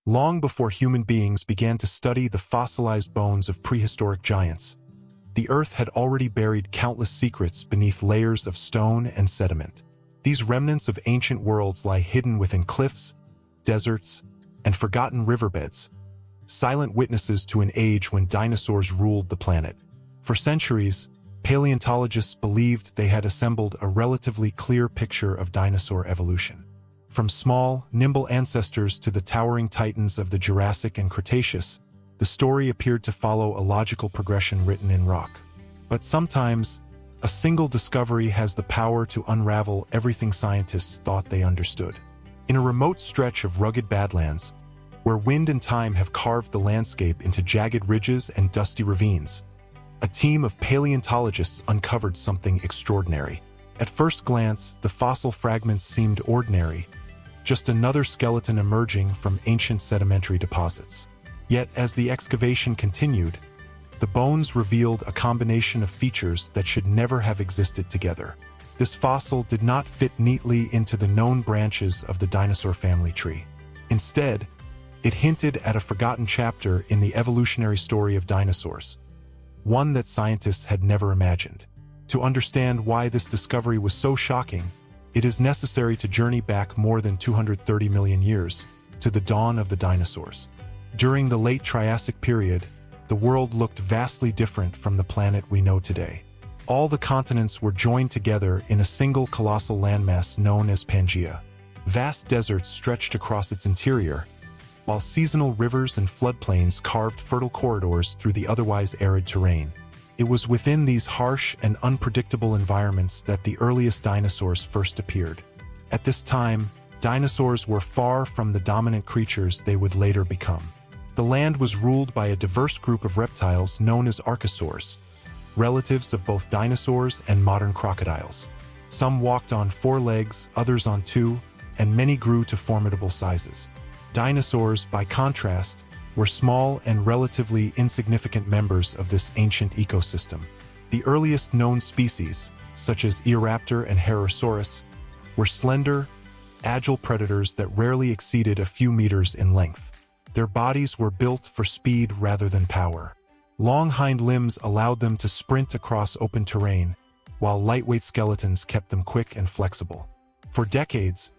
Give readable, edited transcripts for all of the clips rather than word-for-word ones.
Long before human beings began to study the fossilized bones of prehistoric giants, the Earth had already buried countless secrets beneath layers of stone and sediment. These remnants of ancient worlds lie hidden within cliffs, deserts, and forgotten riverbeds, silent witnesses to an age when dinosaurs ruled the planet. For centuries, paleontologists believed they had assembled a relatively clear picture of dinosaur evolution. From small, nimble ancestors to the towering titans of the Jurassic and Cretaceous, the story appeared to follow a logical progression written in rock. But sometimes, a single discovery has the power to unravel everything scientists thought they understood. In a remote stretch of rugged badlands, where wind and time have carved the landscape into jagged ridges and dusty ravines, a team of paleontologists uncovered something extraordinary. At first glance, the fossil fragments seemed ordinary, just another skeleton emerging from ancient sedimentary deposits. Yet, as the excavation continued, the bones revealed a combination of features that should never have existed together. This fossil did not fit neatly into the known branches of the dinosaur family tree. Instead, it hinted at a forgotten chapter in the evolutionary story of dinosaurs, one that scientists had never imagined. To understand why this discovery was so shocking, it is necessary to journey back more than 230 million years, to the dawn of the dinosaurs. During the late Triassic period, the world looked vastly different from the planet we know today. All the continents were joined together in a single colossal landmass known as Pangaea. Vast deserts stretched across its interior, while seasonal rivers and floodplains carved fertile corridors through the otherwise arid terrain. It was within these harsh and unpredictable environments that the earliest dinosaurs first appeared. At this time, dinosaurs were far from the dominant creatures they would later become. The land was ruled by a diverse group of reptiles known as archosaurs, relatives of both dinosaurs and modern crocodiles. Some walked on 4 legs, others on 2, and many grew to formidable sizes. Dinosaurs, by contrast, were small and relatively insignificant members of this ancient ecosystem. The earliest known species, such as Eoraptor and Herosaurus, were slender, agile predators that rarely exceeded a few meters in length. Their bodies were built for speed rather than power. Long hind limbs allowed them to sprint across open terrain, while lightweight skeletons kept them quick and flexible. For decades,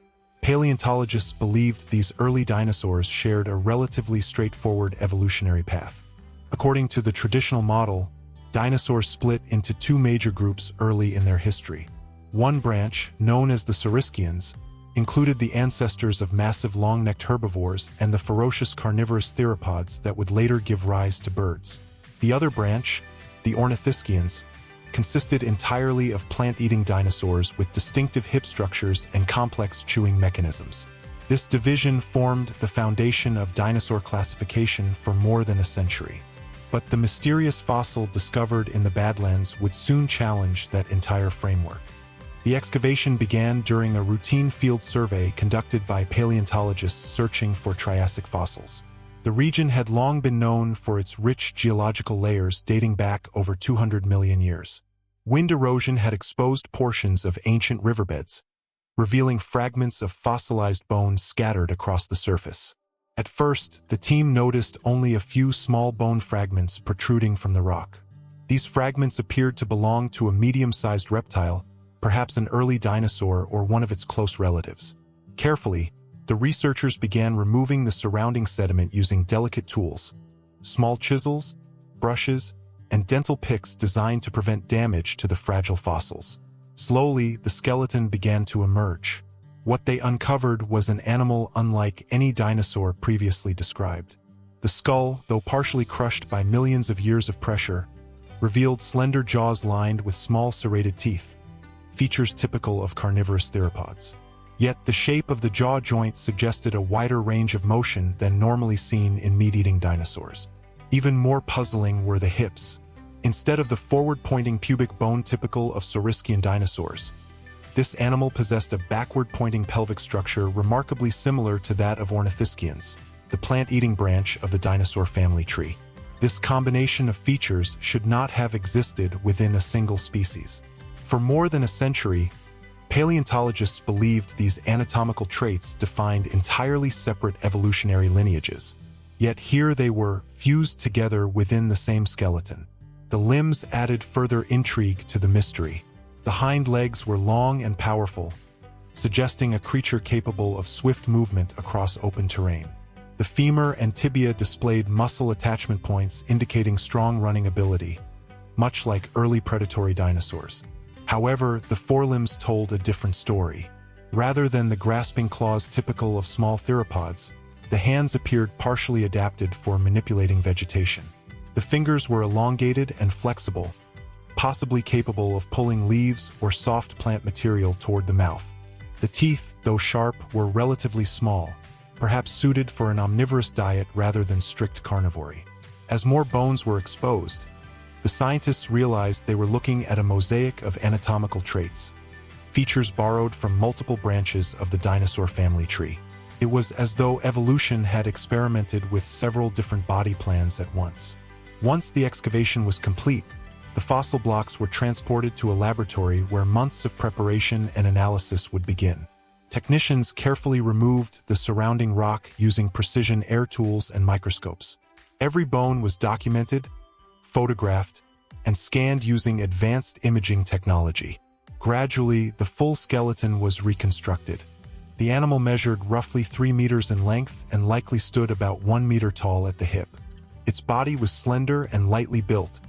paleontologists believed these early dinosaurs shared a relatively straightforward evolutionary path. According to the traditional model, dinosaurs split into 2 major groups early in their history. One branch, known as the Saurischians, included the ancestors of massive long-necked herbivores and the ferocious carnivorous theropods that would later give rise to birds. The other branch, the Ornithischians, consisted entirely of plant-eating dinosaurs with distinctive hip structures and complex chewing mechanisms. This division formed the foundation of dinosaur classification for more than a century. But the mysterious fossil discovered in the Badlands would soon challenge that entire framework. The excavation began during a routine field survey conducted by paleontologists searching for Triassic fossils. The region had long been known for its rich geological layers dating back over 200 million years. Wind erosion had exposed portions of ancient riverbeds, revealing fragments of fossilized bones scattered across the surface. At first, the team noticed only a few small bone fragments protruding from the rock. These fragments appeared to belong to a medium-sized reptile, perhaps an early dinosaur or one of its close relatives. Carefully, the researchers began removing the surrounding sediment using delicate tools, small chisels, brushes, and dental picks designed to prevent damage to the fragile fossils. Slowly, the skeleton began to emerge. What they uncovered was an animal unlike any dinosaur previously described. The skull, though partially crushed by millions of years of pressure, revealed slender jaws lined with small serrated teeth, features typical of carnivorous theropods. Yet the shape of the jaw joint suggested a wider range of motion than normally seen in meat-eating dinosaurs. Even more puzzling were the hips. Instead of the forward-pointing pubic bone typical of Saurischian dinosaurs, this animal possessed a backward-pointing pelvic structure remarkably similar to that of Ornithischians, the plant-eating branch of the dinosaur family tree. This combination of features should not have existed within a single species. For more than a century, Paleontologists believed these anatomical traits defined entirely separate evolutionary lineages. Yet here they were, fused together within the same skeleton. The limbs added further intrigue to the mystery. The hind legs were long and powerful, suggesting a creature capable of swift movement across open terrain. The femur and tibia displayed muscle attachment points indicating strong running ability, much like early predatory dinosaurs. However, the forelimbs told a different story. Rather than the grasping claws typical of small theropods, the hands appeared partially adapted for manipulating vegetation. The fingers were elongated and flexible, possibly capable of pulling leaves or soft plant material toward the mouth. The teeth, though sharp, were relatively small, perhaps suited for an omnivorous diet rather than strict carnivory. As more bones were exposed, the scientists realized they were looking at a mosaic of anatomical traits, features borrowed from multiple branches of the dinosaur family tree. It was as though evolution had experimented with several different body plans at once. Once the excavation was complete, the fossil blocks were transported to a laboratory where months of preparation and analysis would begin. Technicians carefully removed the surrounding rock using precision air tools and microscopes. Every bone was documented, photographed, and scanned using advanced imaging technology. Gradually, the full skeleton was reconstructed. The animal measured roughly 3 meters in length and likely stood about 1 meter tall at the hip. Its body was slender and lightly built,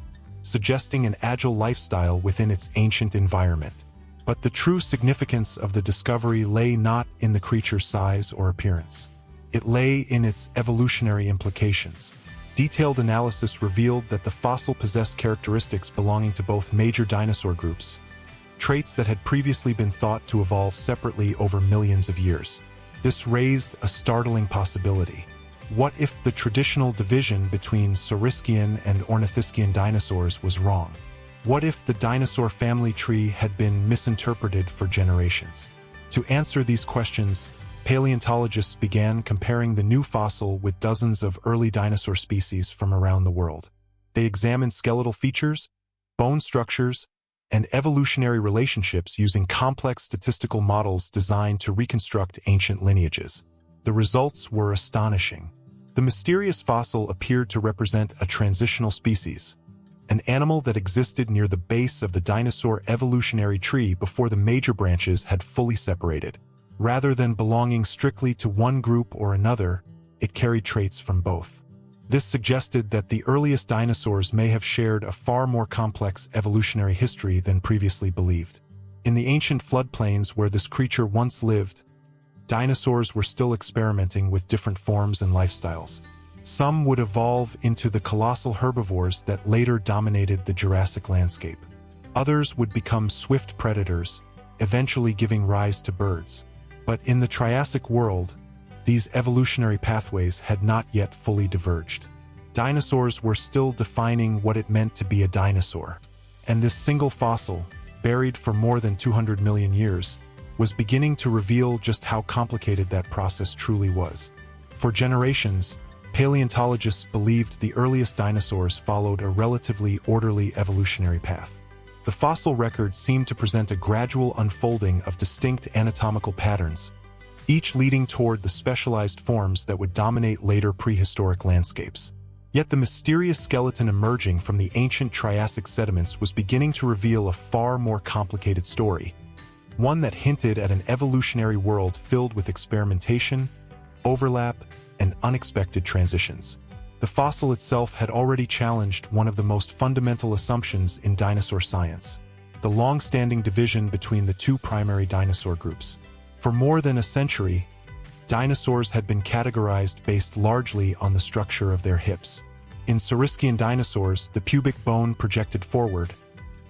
suggesting an agile lifestyle within its ancient environment. But the true significance of the discovery lay not in the creature's size or appearance. It lay in its evolutionary implications. Detailed analysis revealed that the fossil possessed characteristics belonging to both major dinosaur groups, traits that had previously been thought to evolve separately over millions of years. This raised a startling possibility. What if the traditional division between Saurischian and Ornithischian dinosaurs was wrong? What if the dinosaur family tree had been misinterpreted for generations? To answer these questions, paleontologists began comparing the new fossil with dozens of early dinosaur species from around the world. They examined skeletal features, bone structures, and evolutionary relationships using complex statistical models designed to reconstruct ancient lineages. The results were astonishing. The mysterious fossil appeared to represent a transitional species, an animal that existed near the base of the dinosaur evolutionary tree before the major branches had fully separated. Rather than belonging strictly to one group or another, it carried traits from both. This suggested that the earliest dinosaurs may have shared a far more complex evolutionary history than previously believed. In the ancient floodplains where this creature once lived, dinosaurs were still experimenting with different forms and lifestyles. Some would evolve into the colossal herbivores that later dominated the Jurassic landscape. Others would become swift predators, eventually giving rise to birds. But in the Triassic world, these evolutionary pathways had not yet fully diverged. Dinosaurs were still defining what it meant to be a dinosaur. And this single fossil, buried for more than 200 million years, was beginning to reveal just how complicated that process truly was. For generations, paleontologists believed the earliest dinosaurs followed a relatively orderly evolutionary path. The fossil record seemed to present a gradual unfolding of distinct anatomical patterns, each leading toward the specialized forms that would dominate later prehistoric landscapes. Yet the mysterious skeleton emerging from the ancient Triassic sediments was beginning to reveal a far more complicated story, one that hinted at an evolutionary world filled with experimentation, overlap, and unexpected transitions. The fossil itself had already challenged one of the most fundamental assumptions in dinosaur science, the long-standing division between the two primary dinosaur groups. For more than a century, dinosaurs had been categorized based largely on the structure of their hips. In Saurischian dinosaurs, the pubic bone projected forward,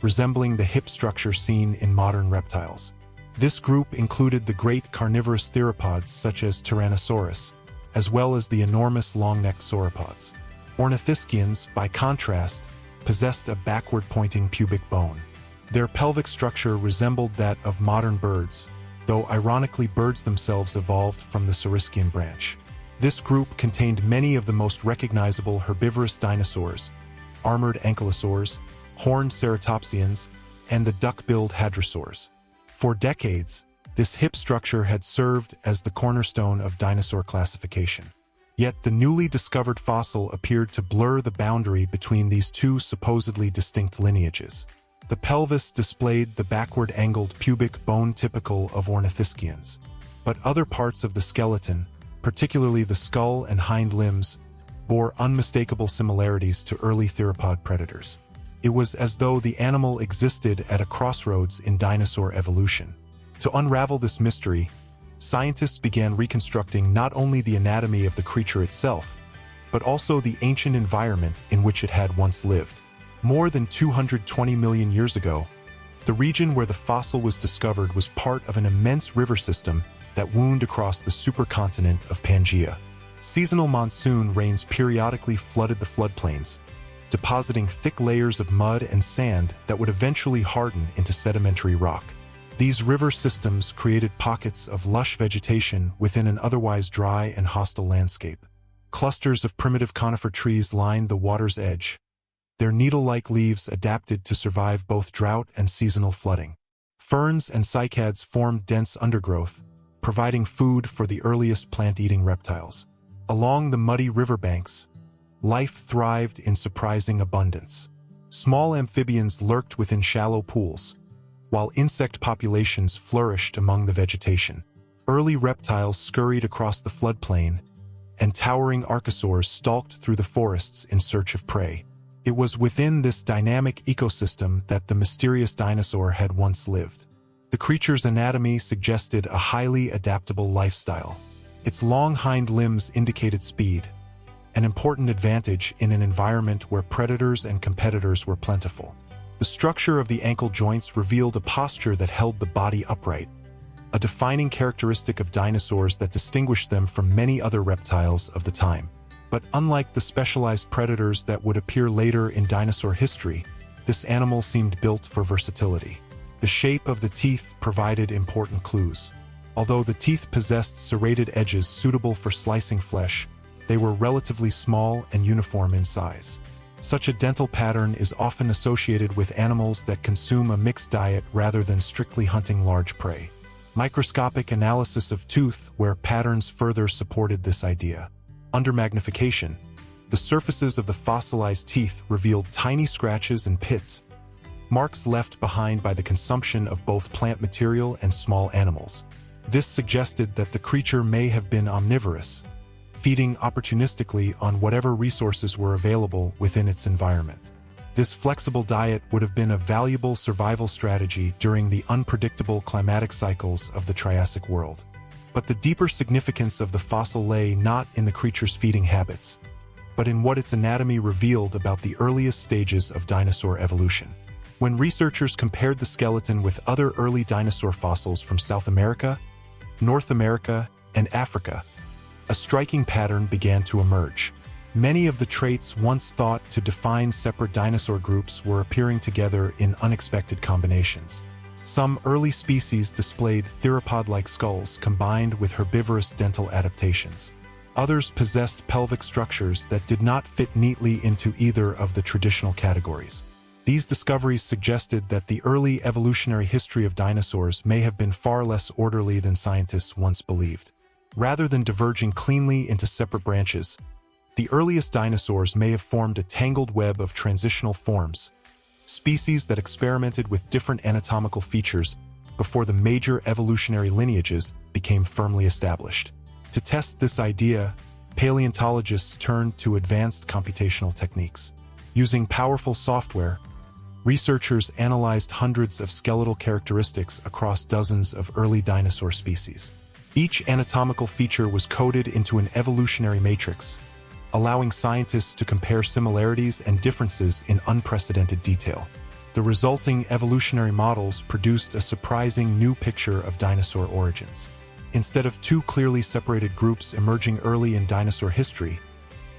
resembling the hip structure seen in modern reptiles. This group included the great carnivorous theropods such as Tyrannosaurus, as well as the enormous long-necked sauropods. Ornithischians, by contrast, possessed a backward-pointing pubic bone. Their pelvic structure resembled that of modern birds, though ironically birds themselves evolved from the Saurischian branch. This group contained many of the most recognizable herbivorous dinosaurs, armored ankylosaurs, horned ceratopsians, and the duck-billed hadrosaurs. For decades, this hip structure had served as the cornerstone of dinosaur classification. Yet the newly discovered fossil appeared to blur the boundary between these two supposedly distinct lineages. The pelvis displayed the backward-angled pubic bone typical of ornithischians, but other parts of the skeleton, particularly the skull and hind limbs, bore unmistakable similarities to early theropod predators. It was as though the animal existed at a crossroads in dinosaur evolution. To unravel this mystery, scientists began reconstructing not only the anatomy of the creature itself, but also the ancient environment in which it had once lived. More than 220 million years ago, the region where the fossil was discovered was part of an immense river system that wound across the supercontinent of Pangaea. Seasonal monsoon rains periodically flooded the floodplains, depositing thick layers of mud and sand that would eventually harden into sedimentary rock. These river systems created pockets of lush vegetation within an otherwise dry and hostile landscape. Clusters of primitive conifer trees lined the water's edge, their needle-like leaves adapted to survive both drought and seasonal flooding. Ferns and cycads formed dense undergrowth, providing food for the earliest plant-eating reptiles. Along the muddy riverbanks, life thrived in surprising abundance. Small amphibians lurked within shallow pools, while insect populations flourished among the vegetation. Early reptiles scurried across the floodplain, and towering archosaurs stalked through the forests in search of prey. It was within this dynamic ecosystem that the mysterious dinosaur had once lived. The creature's anatomy suggested a highly adaptable lifestyle. Its long hind limbs indicated speed, an important advantage in an environment where predators and competitors were plentiful. The structure of the ankle joints revealed a posture that held the body upright, a defining characteristic of dinosaurs that distinguished them from many other reptiles of the time. But unlike the specialized predators that would appear later in dinosaur history, this animal seemed built for versatility. The shape of the teeth provided important clues. Although the teeth possessed serrated edges suitable for slicing flesh, they were relatively small and uniform in size. Such a dental pattern is often associated with animals that consume a mixed diet rather than strictly hunting large prey. Microscopic analysis of tooth where patterns further supported this idea. Under magnification, the surfaces of the fossilized teeth revealed tiny scratches and pits, marks left behind by the consumption of both plant material and small animals. This suggested that the creature may have been omnivorous, feeding opportunistically on whatever resources were available within its environment. This flexible diet would have been a valuable survival strategy during the unpredictable climatic cycles of the Triassic world. But the deeper significance of the fossil lay not in the creature's feeding habits, but in what its anatomy revealed about the earliest stages of dinosaur evolution. When researchers compared the skeleton with other early dinosaur fossils from South America, North America, and Africa, a striking pattern began to emerge. Many of the traits once thought to define separate dinosaur groups were appearing together in unexpected combinations. Some early species displayed theropod-like skulls combined with herbivorous dental adaptations. Others possessed pelvic structures that did not fit neatly into either of the traditional categories. These discoveries suggested that the early evolutionary history of dinosaurs may have been far less orderly than scientists once believed. Rather than diverging cleanly into separate branches, the earliest dinosaurs may have formed a tangled web of transitional forms, species that experimented with different anatomical features before the major evolutionary lineages became firmly established. To test this idea, paleontologists turned to advanced computational techniques. Using powerful software, researchers analyzed hundreds of skeletal characteristics across dozens of early dinosaur species. Each anatomical feature was coded into an evolutionary matrix, allowing scientists to compare similarities and differences in unprecedented detail. The resulting evolutionary models produced a surprising new picture of dinosaur origins. Instead of two clearly separated groups emerging early in dinosaur history,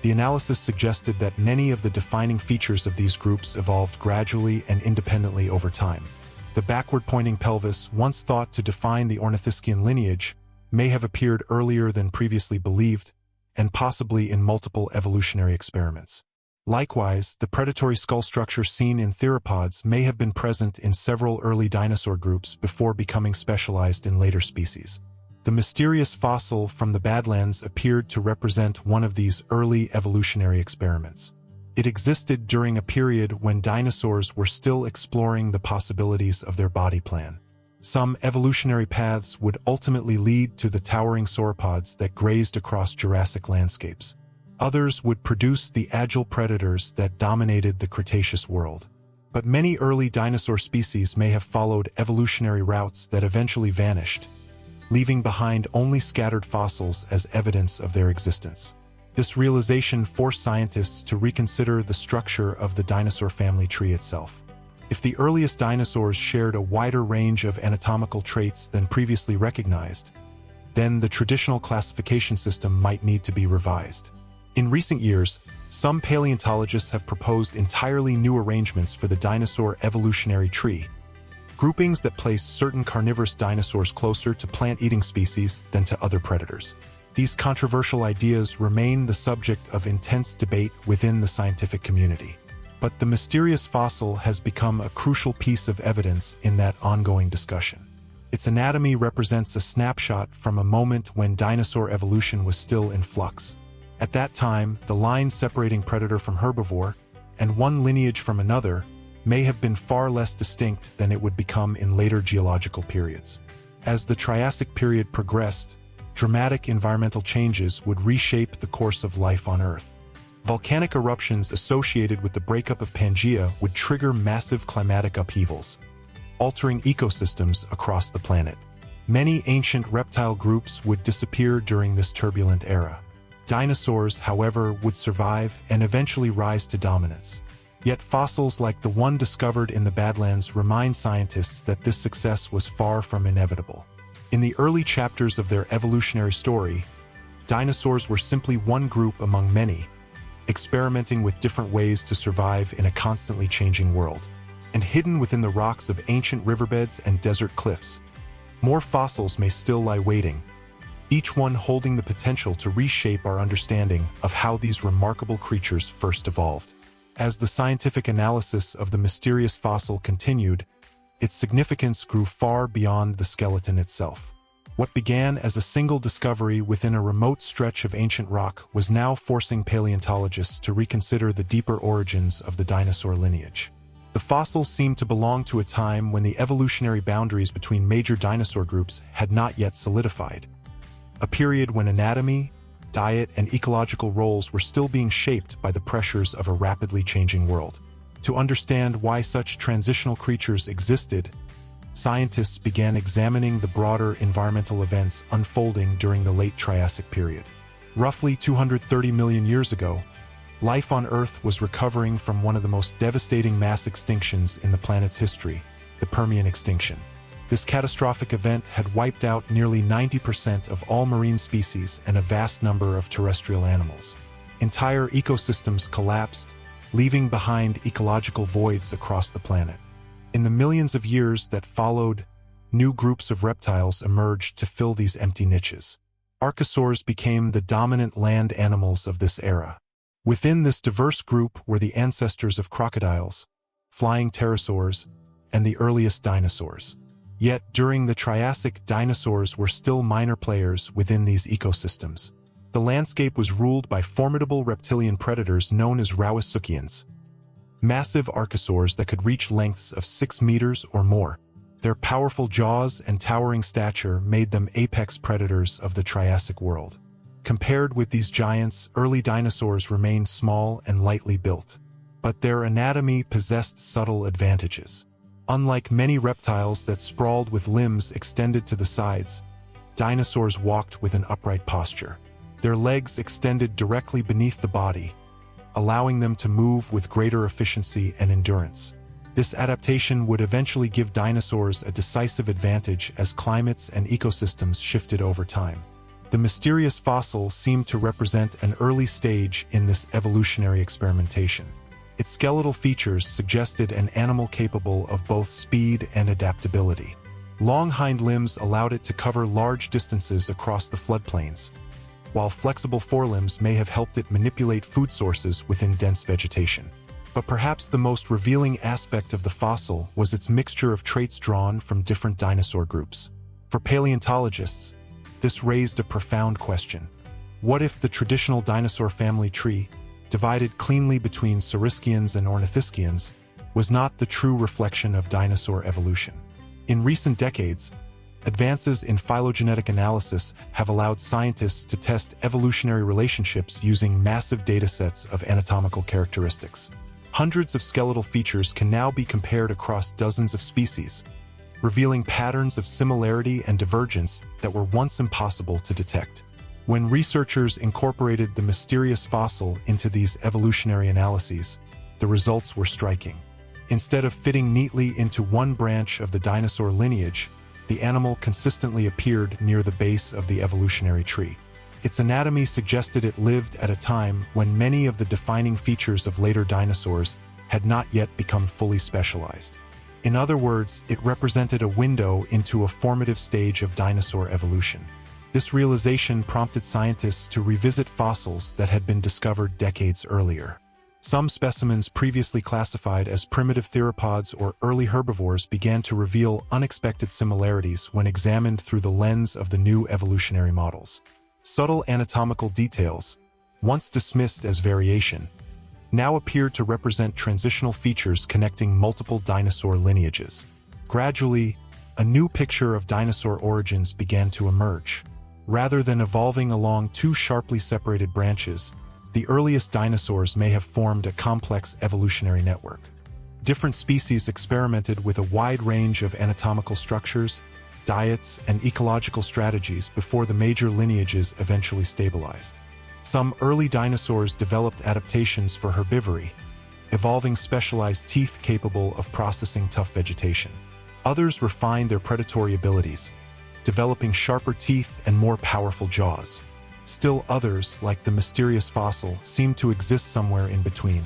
the analysis suggested that many of the defining features of these groups evolved gradually and independently over time. The backward-pointing pelvis, once thought to define the ornithischian lineage, may have appeared earlier than previously believed, and possibly in multiple evolutionary experiments. Likewise, the predatory skull structure seen in theropods may have been present in several early dinosaur groups before becoming specialized in later species. The mysterious fossil from the Badlands appeared to represent one of these early evolutionary experiments. It existed during a period when dinosaurs were still exploring the possibilities of their body plan. Some evolutionary paths would ultimately lead to the towering sauropods that grazed across Jurassic landscapes. Others would produce the agile predators that dominated the Cretaceous world. But many early dinosaur species may have followed evolutionary routes that eventually vanished, leaving behind only scattered fossils as evidence of their existence. This realization forced scientists to reconsider the structure of the dinosaur family tree itself. If the earliest dinosaurs shared a wider range of anatomical traits than previously recognized, then the traditional classification system might need to be revised. In recent years, some paleontologists have proposed entirely new arrangements for the dinosaur evolutionary tree, groupings that place certain carnivorous dinosaurs closer to plant-eating species than to other predators. These controversial ideas remain the subject of intense debate within the scientific community. But the mysterious fossil has become a crucial piece of evidence in that ongoing discussion. Its anatomy represents a snapshot from a moment when dinosaur evolution was still in flux. At that time, the line separating predator from herbivore, and one lineage from another, may have been far less distinct than it would become in later geological periods. As the Triassic period progressed, dramatic environmental changes would reshape the course of life on Earth. Volcanic eruptions associated with the breakup of Pangaea would trigger massive climatic upheavals, altering ecosystems across the planet. Many ancient reptile groups would disappear during this turbulent era. Dinosaurs, however, would survive and eventually rise to dominance. Yet fossils like the one discovered in the Badlands remind scientists that this success was far from inevitable. In the early chapters of their evolutionary story, dinosaurs were simply one group among many, experimenting with different ways to survive in a constantly changing world. And hidden within the rocks of ancient riverbeds and desert cliffs, more fossils may still lie waiting, each one holding the potential to reshape our understanding of how these remarkable creatures first evolved. As the scientific analysis of the mysterious fossil continued, its significance grew far beyond the skeleton itself. What began as a single discovery within a remote stretch of ancient rock was now forcing paleontologists to reconsider the deeper origins of the dinosaur lineage. The fossils seemed to belong to a time when the evolutionary boundaries between major dinosaur groups had not yet solidified. A period when anatomy, diet, and ecological roles were still being shaped by the pressures of a rapidly changing world. To understand why such transitional creatures existed, scientists began examining the broader environmental events unfolding during the late Triassic period. Roughly 230 million years ago, life on Earth was recovering from one of the most devastating mass extinctions in the planet's history, the Permian extinction. This catastrophic event had wiped out nearly 90% of all marine species and a vast number of terrestrial animals. Entire ecosystems collapsed, leaving behind ecological voids across the planet. In the millions of years that followed, new groups of reptiles emerged to fill these empty niches. Archosaurs became the dominant land animals of this era. Within this diverse group were the ancestors of crocodiles, flying pterosaurs, and the earliest dinosaurs. Yet, during the Triassic, dinosaurs were still minor players within these ecosystems. The landscape was ruled by formidable reptilian predators known as Rauisuchians, massive archosaurs that could reach lengths of 6 meters or more. Their powerful jaws and towering stature made them apex predators of the Triassic world. Compared with these giants, early dinosaurs remained small and lightly built, but their anatomy possessed subtle advantages. Unlike many reptiles that sprawled with limbs extended to the sides, dinosaurs walked with an upright posture. Their legs extended directly beneath the body, allowing them to move with greater efficiency and endurance. This adaptation would eventually give dinosaurs a decisive advantage as climates and ecosystems shifted over time. The mysterious fossil seemed to represent an early stage in this evolutionary experimentation. Its skeletal features suggested an animal capable of both speed and adaptability. Long hind limbs allowed it to cover large distances across the floodplains, while flexible forelimbs may have helped it manipulate food sources within dense vegetation. But perhaps the most revealing aspect of the fossil was its mixture of traits drawn from different dinosaur groups. For paleontologists, this raised a profound question. What if the traditional dinosaur family tree, divided cleanly between Saurischians and Ornithischians, was not the true reflection of dinosaur evolution? In recent decades, advances in phylogenetic analysis have allowed scientists to test evolutionary relationships using massive datasets of anatomical characteristics. Hundreds of skeletal features can now be compared across dozens of species, revealing patterns of similarity and divergence that were once impossible to detect. When researchers incorporated the mysterious fossil into these evolutionary analyses, the results were striking. Instead of fitting neatly into one branch of the dinosaur lineage, the animal consistently appeared near the base of the evolutionary tree. Its anatomy suggested it lived at a time when many of the defining features of later dinosaurs had not yet become fully specialized. In other words, it represented a window into a formative stage of dinosaur evolution. This realization prompted scientists to revisit fossils that had been discovered decades earlier. Some specimens previously classified as primitive theropods or early herbivores began to reveal unexpected similarities when examined through the lens of the new evolutionary models. Subtle anatomical details, once dismissed as variation, now appeared to represent transitional features connecting multiple dinosaur lineages. Gradually, a new picture of dinosaur origins began to emerge. Rather than evolving along two sharply separated branches, the earliest dinosaurs may have formed a complex evolutionary network. Different species experimented with a wide range of anatomical structures, diets, and ecological strategies before the major lineages eventually stabilized. Some early dinosaurs developed adaptations for herbivory, evolving specialized teeth capable of processing tough vegetation. Others refined their predatory abilities, developing sharper teeth and more powerful jaws. Still others, like the mysterious fossil, seem to exist somewhere in between.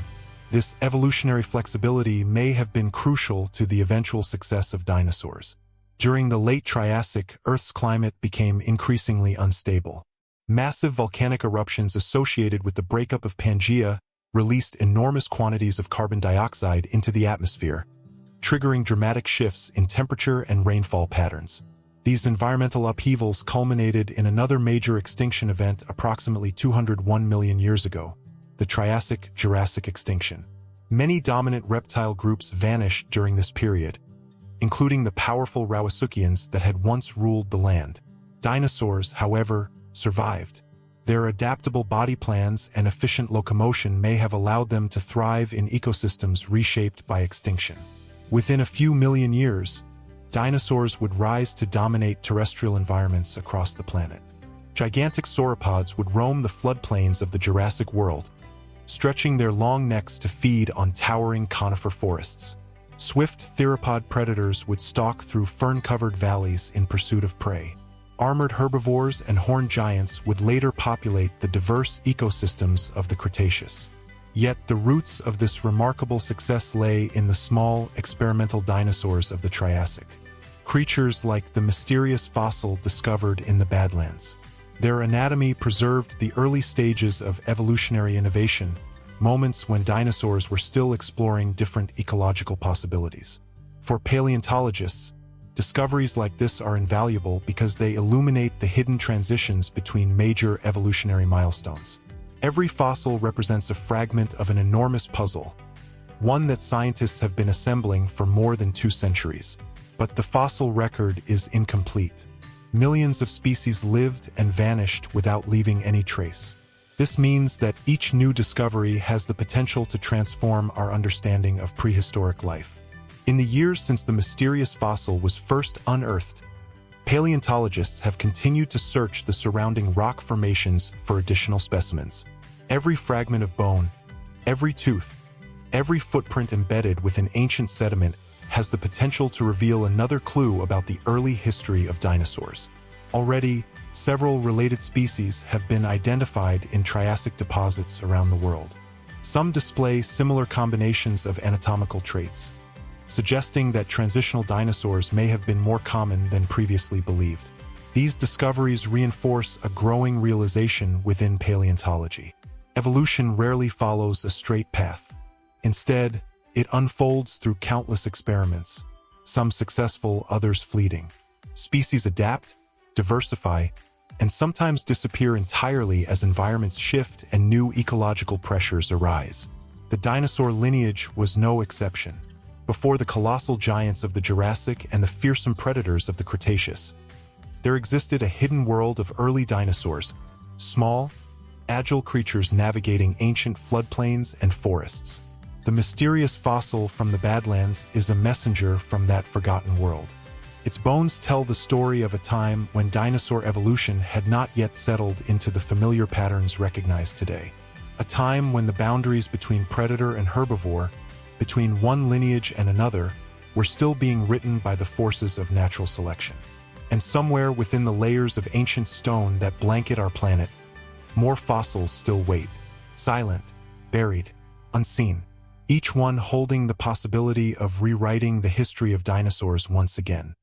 This evolutionary flexibility may have been crucial to the eventual success of dinosaurs. During the late Triassic, Earth's climate became increasingly unstable. Massive volcanic eruptions associated with the breakup of Pangaea released enormous quantities of carbon dioxide into the atmosphere, triggering dramatic shifts in temperature and rainfall patterns. These environmental upheavals culminated in another major extinction event approximately 201 million years ago, the Triassic-Jurassic extinction. Many dominant reptile groups vanished during this period, including the powerful Rauisuchians that had once ruled the land. Dinosaurs, however, survived. Their adaptable body plans and efficient locomotion may have allowed them to thrive in ecosystems reshaped by extinction. Within a few million years, dinosaurs would rise to dominate terrestrial environments across the planet. Gigantic sauropods would roam the floodplains of the Jurassic world, stretching their long necks to feed on towering conifer forests. Swift theropod predators would stalk through fern-covered valleys in pursuit of prey. Armored herbivores and horned giants would later populate the diverse ecosystems of the Cretaceous. Yet the roots of this remarkable success lay in the small, experimental dinosaurs of the Triassic. Creatures like the mysterious fossil discovered in the Badlands. Their anatomy preserved the early stages of evolutionary innovation, moments when dinosaurs were still exploring different ecological possibilities. For paleontologists, discoveries like this are invaluable because they illuminate the hidden transitions between major evolutionary milestones. Every fossil represents a fragment of an enormous puzzle, one that scientists have been assembling for more than 2 centuries. But the fossil record is incomplete. Millions of species lived and vanished without leaving any trace. This means that each new discovery has the potential to transform our understanding of prehistoric life. In the years since the mysterious fossil was first unearthed, paleontologists have continued to search the surrounding rock formations for additional specimens. Every fragment of bone, every tooth, every footprint embedded within ancient sediment has the potential to reveal another clue about the early history of dinosaurs. Already, several related species have been identified in Triassic deposits around the world. Some display similar combinations of anatomical traits, suggesting that transitional dinosaurs may have been more common than previously believed. These discoveries reinforce a growing realization within paleontology. Evolution rarely follows a straight path. Instead, it unfolds through countless experiments, some successful, others fleeting. Species adapt, diversify, and sometimes disappear entirely as environments shift and new ecological pressures arise. The dinosaur lineage was no exception. Before the colossal giants of the Jurassic and the fearsome predators of the Cretaceous, there existed a hidden world of early dinosaurs, small, agile creatures navigating ancient floodplains and forests. The mysterious fossil from the Badlands is a messenger from that forgotten world. Its bones tell the story of a time when dinosaur evolution had not yet settled into the familiar patterns recognized today. A time when the boundaries between predator and herbivore, between one lineage and another, were still being written by the forces of natural selection. And somewhere within the layers of ancient stone that blanket our planet, more fossils still wait, silent, buried, unseen, each one holding the possibility of rewriting the history of dinosaurs once again.